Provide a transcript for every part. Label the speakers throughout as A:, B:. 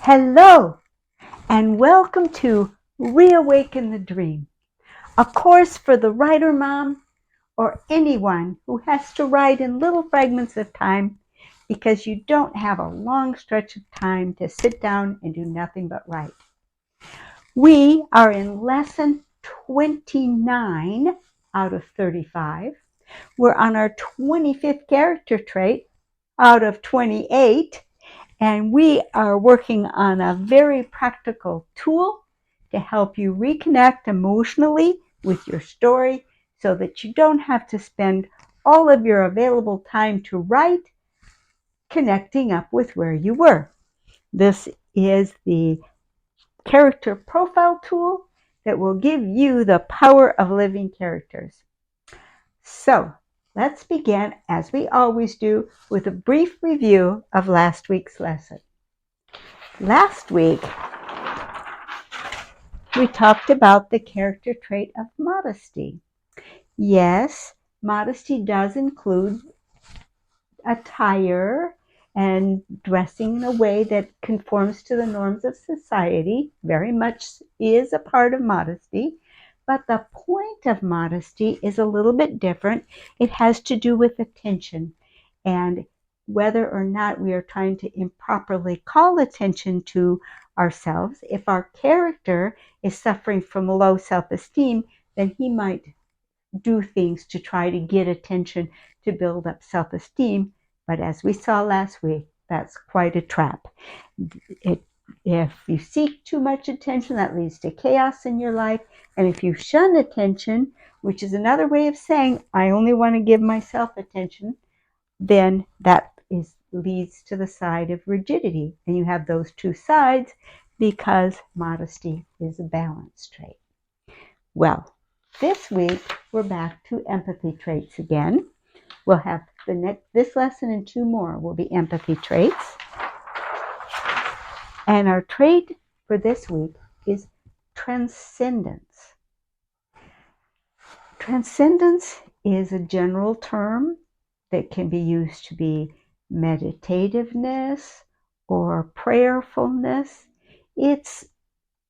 A: Hello, and welcome to Reawaken the Dream, a course for the writer mom or anyone who has to write in little fragments of time because you don't have a long stretch of time to sit down and do nothing but write. We are in lesson 29 out of 35. We're on our 25th character trait out of 28. And we are working on a very practical tool to help you reconnect emotionally with your story so that you don't have to spend all of your available time to write connecting up with where you were. This is the character profile tool that will give you the power of living characters. So let's begin, as we always do, with a brief review of last week's lesson. Last week, we talked about the character trait of modesty. Yes, modesty does include attire and dressing in a way that conforms to the norms of society. Very much is a part of modesty. But the point of modesty is a little bit different. It has to do with attention and whether or not we are trying to improperly call attention to ourselves. If our character is suffering from low self-esteem, then he might do things to try to get attention to build up self-esteem. But as we saw last week, that's quite a trap. If you seek too much attention, that leads to chaos in your life. And if you shun attention, which is another way of saying, I only want to give myself attention, then that leads to the side of rigidity. And you have those two sides because modesty is a balance trait. Well, this week we're back to empathy traits again. We'll have this lesson and two more will be empathy traits. And our trait for this week is transcendence. Transcendence is a general term that can be used to be meditativeness or prayerfulness. It's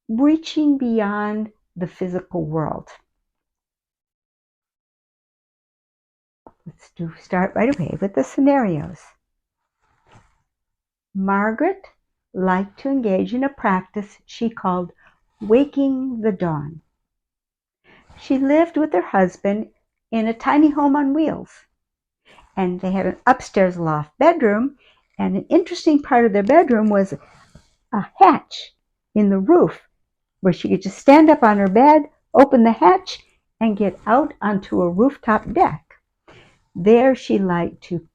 A: reaching beyond the physical world. Let's start right away with the scenarios. Margaret liked to engage in a practice she called waking the dawn. She lived with her husband in a tiny home on wheels, and they had an upstairs loft bedroom, and an interesting part of their bedroom was a hatch in the roof where she could just stand up on her bed, open the hatch, and get out onto a rooftop deck. There she liked to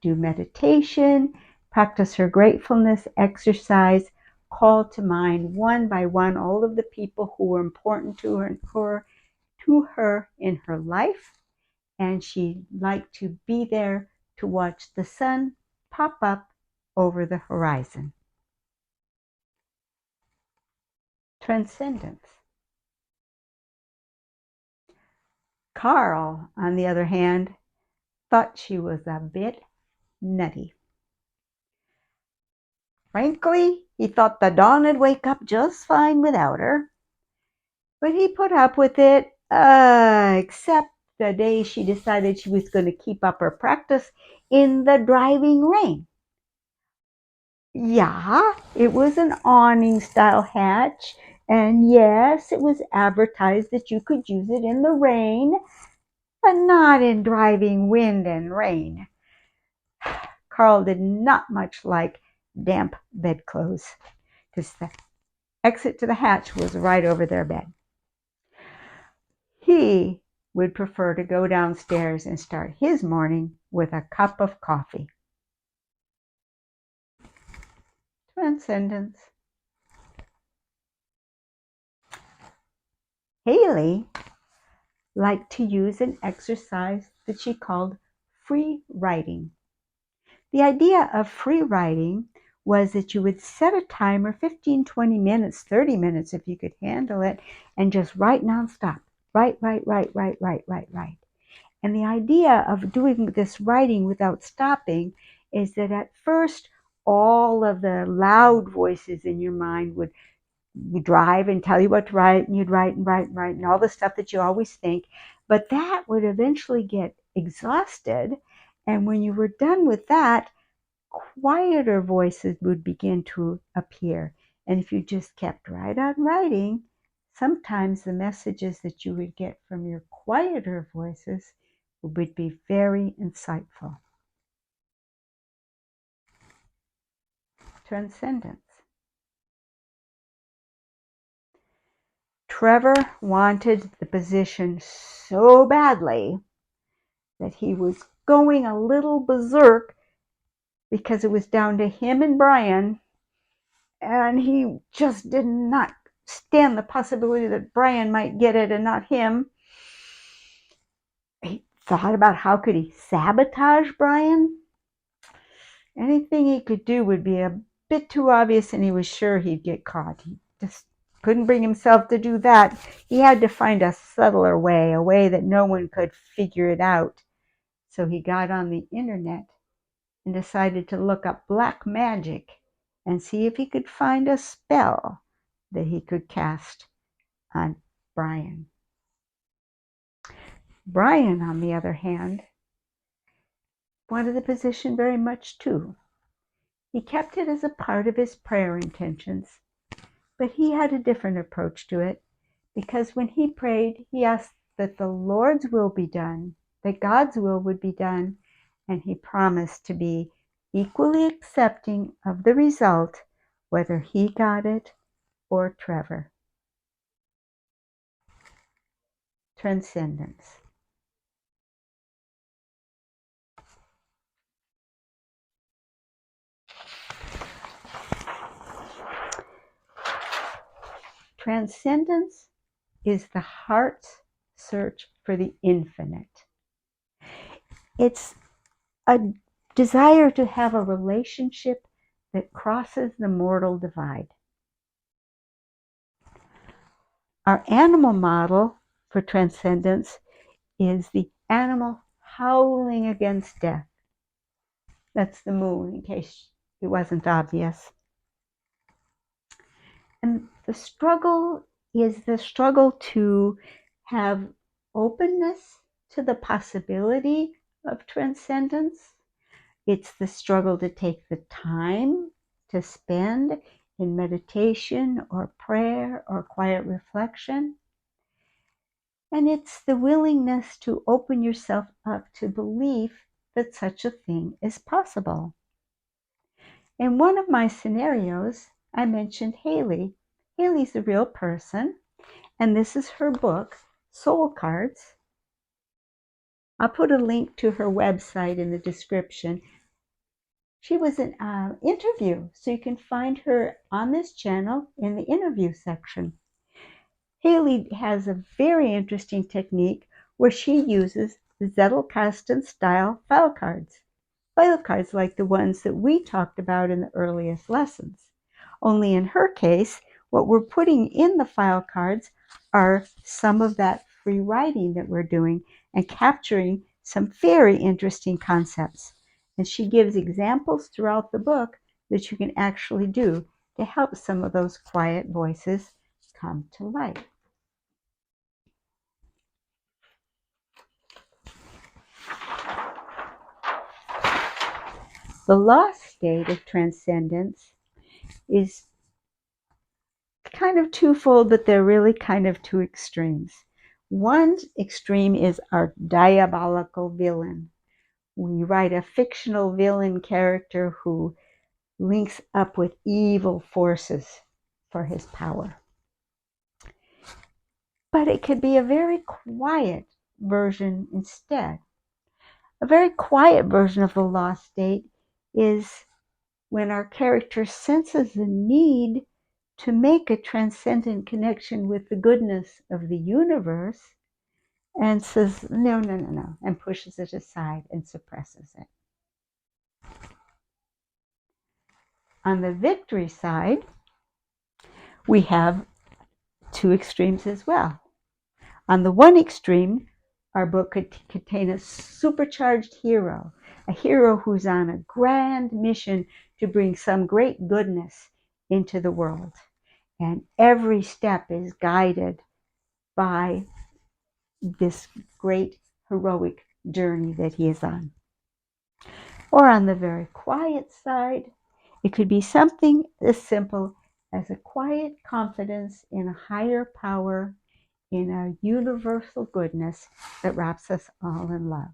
A: do meditation, practice her gratefulness, exercise, call to mind one by one all of the people who were important to her in her life, and she liked to be there to watch the sun pop up over the horizon. Transcendence. Carl, on the other hand, thought she was a bit nutty. Frankly, he thought the dawn would wake up just fine without her. But he put up with it, except the day she decided she was going to keep up her practice in the driving rain. Yeah, it was an awning-style hatch, and yes, it was advertised that you could use it in the rain, but not in driving wind and rain. Carl did not much like damp bedclothes because the exit to the hatch was right over their bed. He would prefer to go downstairs and start his morning with a cup of coffee. Transcendence. Hailey liked to use an exercise that she called free writing. The idea of free writing was that you would set a timer, 15, 20 minutes, 30 minutes if you could handle it, and just write nonstop. Write. And the idea of doing this writing without stopping is that at first all of the loud voices in your mind would drive and tell you what to write, and you'd write and write and write, and all the stuff that you always think. But that would eventually get exhausted. And when you were done with that, quieter voices would begin to appear. And if you just kept right on writing, sometimes the messages that you would get from your quieter voices would be very insightful. Transcendence. Trevor wanted the position so badly that he was going a little berserk because it was down to him and Brian, and he just did not stand the possibility that Brian might get it and not him. He thought about how could he sabotage Brian. Anything he could do would be a bit too obvious, and he was sure he'd get caught. He just couldn't bring himself to do that. He had to find a subtler way, a way that no one could figure it out. So he got on the internet and decided to look up black magic and see if he could find a spell that he could cast on Brian. Brian, on the other hand, wanted the position very much too. He kept it as a part of his prayer intentions, but he had a different approach to it, because when he prayed, he asked that the Lord's will be done, that God's will would be done, and he promised to be equally accepting of the result, whether he got it or Trevor. Transcendence. Transcendence is the heart's search for the infinite. It's a desire to have a relationship that crosses the mortal divide. Our animal model for transcendence is the animal howling against death. That's the moon, in case it wasn't obvious. And the struggle is the struggle to have openness to the possibility of transcendence. It's the struggle to take the time to spend in meditation or prayer or quiet reflection. And it's the willingness to open yourself up to belief that such a thing is possible. In one of my scenarios, I mentioned Hailey. Hailey's a real person, and this is her book, Soul Cards. I'll put a link to her website in the description. She was an interview, so you can find her on this channel in the interview section. Hailey has a very interesting technique where she uses the Zettelkasten style file cards like the ones that we talked about in the earliest lessons. Only in her case, what we're putting in the file cards are some of that free writing that we're doing and capturing some very interesting concepts. And she gives examples throughout the book that you can actually do to help some of those quiet voices come to light. The lost state of transcendence is kind of twofold, but they're really kind of two extremes. One extreme is our diabolical villain. We write a fictional villain character who links up with evil forces for his power. But it could be a very quiet version instead. A very quiet version of the lost state is when our character senses the need to make a transcendent connection with the goodness of the universe and says, no, and pushes it aside and suppresses it. On the victory side, we have two extremes as well. On the one extreme, our book could contain a supercharged hero, a hero who's on a grand mission to bring some great goodness into the world. And every step is guided by this great heroic journey that he is on. Or on the very quiet side, it could be something as simple as a quiet confidence in a higher power, in a universal goodness that wraps us all in love.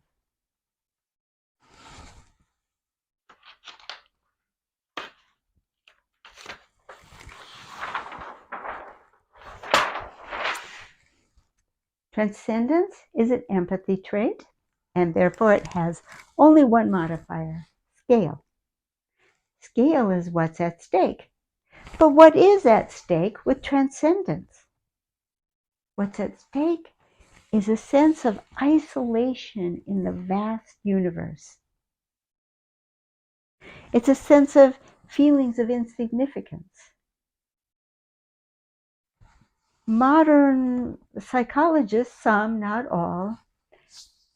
A: Transcendence is an empathy trait, and therefore it has only one modifier, scale. Scale is what's at stake. But what is at stake with transcendence? What's at stake is a sense of isolation in the vast universe. It's a sense of feelings of insignificance. Modern psychologists, some, not all,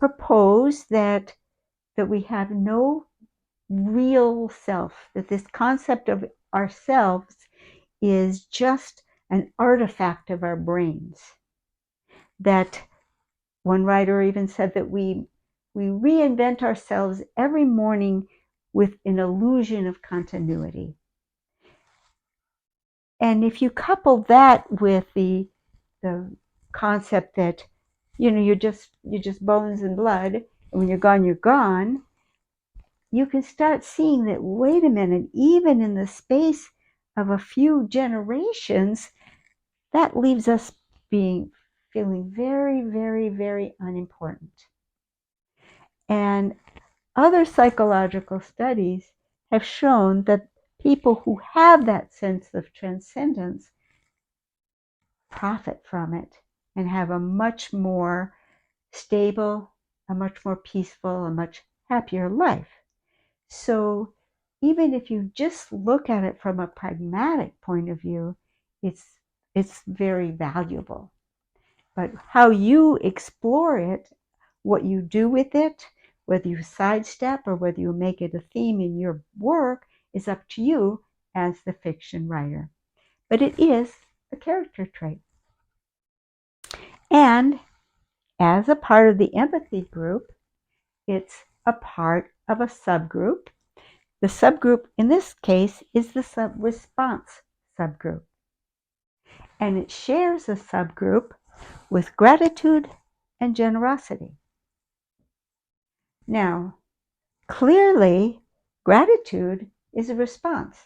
A: propose that we have no real self, that this concept of ourselves is just an artifact of our brains. That one writer even said that we reinvent ourselves every morning with an illusion of continuity. And if you couple that with the concept that, you're just bones and blood, and when you're gone, you're gone, you can start seeing that, wait a minute, even in the space of a few generations, that leaves us feeling very, very, very unimportant. And other psychological studies have shown that people who have that sense of transcendence profit from it and have a much more stable, a much more peaceful, a much happier life. So even if you just look at it from a pragmatic point of view, it's very valuable. But how you explore it, what you do with it, whether you sidestep or whether you make it a theme in your work, is up to you as the fiction writer. But it is a character trait. And as a part of the empathy group, it's a part of a subgroup. The subgroup in this case is the response subgroup. And it shares a subgroup with gratitude and generosity. Now, clearly, gratitude is a response.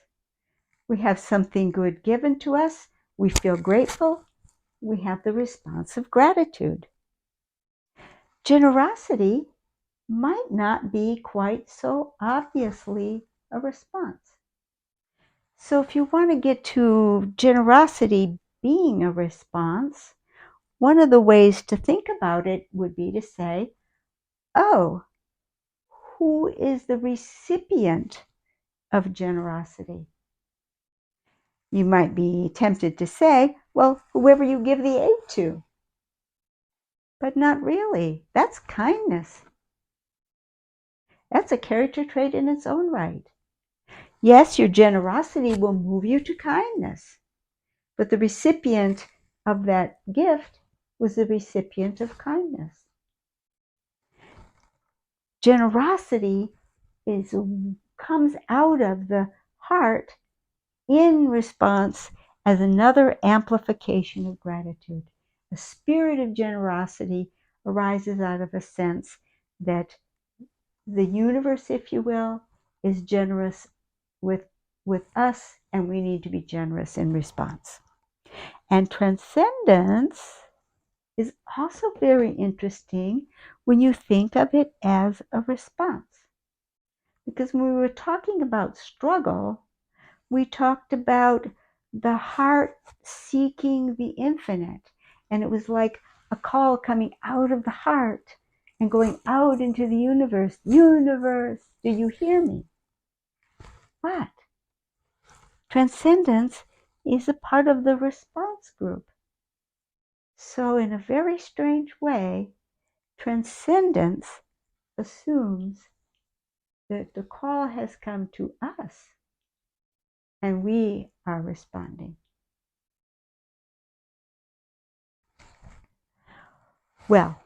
A: We have something good given to us, we feel grateful, we have the response of gratitude. Generosity might not be quite so obviously a response. So if you want to get to generosity being a response, one of the ways to think about it would be to say, oh, who is the recipient of generosity? You might be tempted to say, well, whoever you give the aid to. But not really. That's kindness. That's a character trait in its own right. Yes, your generosity will move you to kindness, but the recipient of that gift was the recipient of kindness. Generosity comes out of the heart in response as another amplification of gratitude. A spirit of generosity arises out of a sense that the universe, if you will, is generous with us, and we need to be generous in response. And transcendence is also very interesting when you think of it as a response. Because when we were talking about struggle, we talked about the heart seeking the infinite. And it was like a call coming out of the heart and going out into the universe. Universe, do you hear me? But transcendence is a part of the response group. So in a very strange way, transcendence assumes that the call has come to us. and we are responding. Well,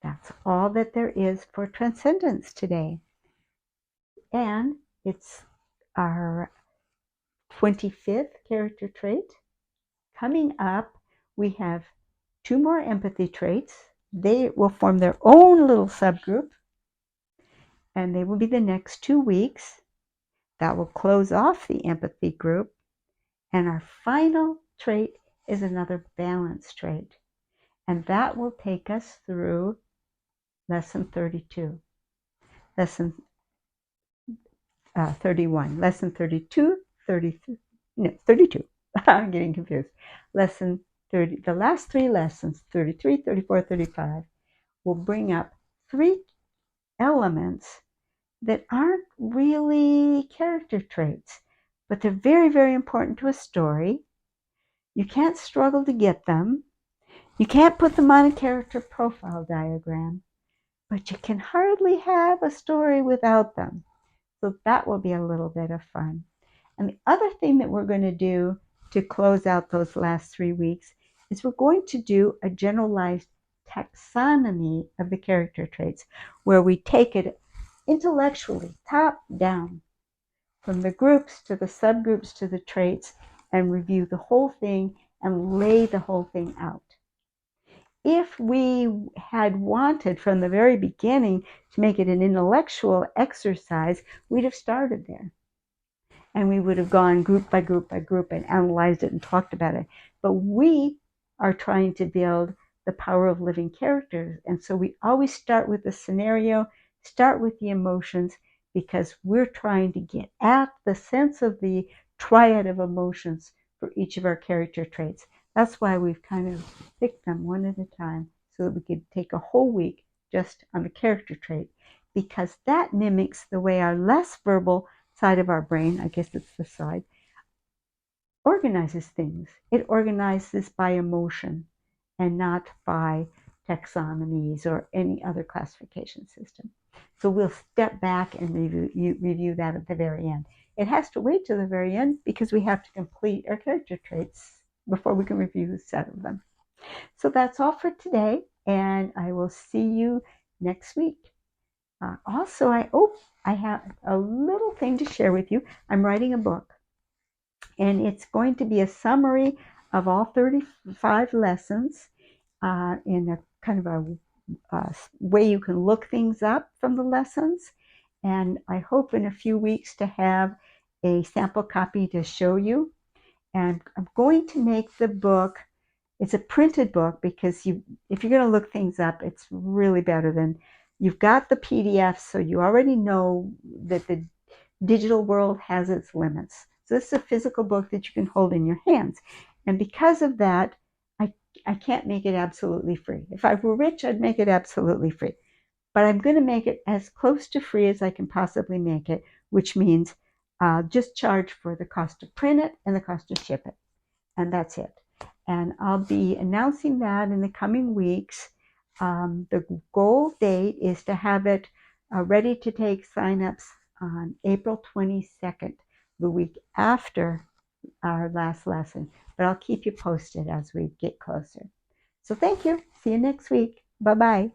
A: that's all that there is for transcendence today. And it's our 25th character trait. Coming up, we have 2 more empathy traits. They will form their own little subgroup, and they will be the next 2 weeks. That will close off the empathy group. And our final trait is another balance trait. And that will take us through lesson 32. Lesson 31. Lesson 32, 33, no, 32. I'm getting confused. Lesson 30, the last 3 lessons, 33, 34, 35, will bring up 3 elements that aren't really character traits, but they're very, very important to a story. You can't struggle to get them. You can't put them on a character profile diagram, but you can hardly have a story without them. So that will be a little bit of fun. And the other thing that we're going to do to close out those last 3 weeks is we're going to do a generalized taxonomy of the character traits, where we take it intellectually, top down, from the groups to the subgroups to the traits, and review the whole thing and lay the whole thing out. If we had wanted from the very beginning to make it an intellectual exercise, we'd have started there. And we would have gone group by group by group and analyzed it and talked about it. But we are trying to build the power of living characters. And so we always start with the scenario, start with the emotions, because we're trying to get at the sense of the triad of emotions for each of our character traits. That's why we've kind of picked them one at a time so that we could take a whole week just on the character trait, because that mimics the way our less verbal side of our brain, I guess it's the side, organizes things. It organizes by emotion and not by taxonomies or any other classification system. So we'll step back and review that at the very end. It has to wait till the very end because we have to complete our character traits before we can review the set of them. So that's all for today, and I will see you next week. Also, I have a little thing to share with you. I'm writing a book, and it's going to be a summary of all 35 lessons in a kind of a way you can look things up from the lessons. And I hope in a few weeks to have a sample copy to show you. And I'm going to make the book, it's a printed book, because if you're going to look things up, it's really better than, you've got the PDF, so you already know that the digital world has its limits. So this is a physical book that you can hold in your hands. And because of that, I can't make it absolutely free. If I were rich, I'd make it absolutely free. But I'm going to make it as close to free as I can possibly make it, which means just charge for the cost to print it and the cost to ship it. And that's it. And I'll be announcing that in the coming weeks. The goal date is to have it ready to take signups on April 22nd, the week after our last lesson. But I'll keep you posted as we get closer. So thank you. See you next week. Bye-bye.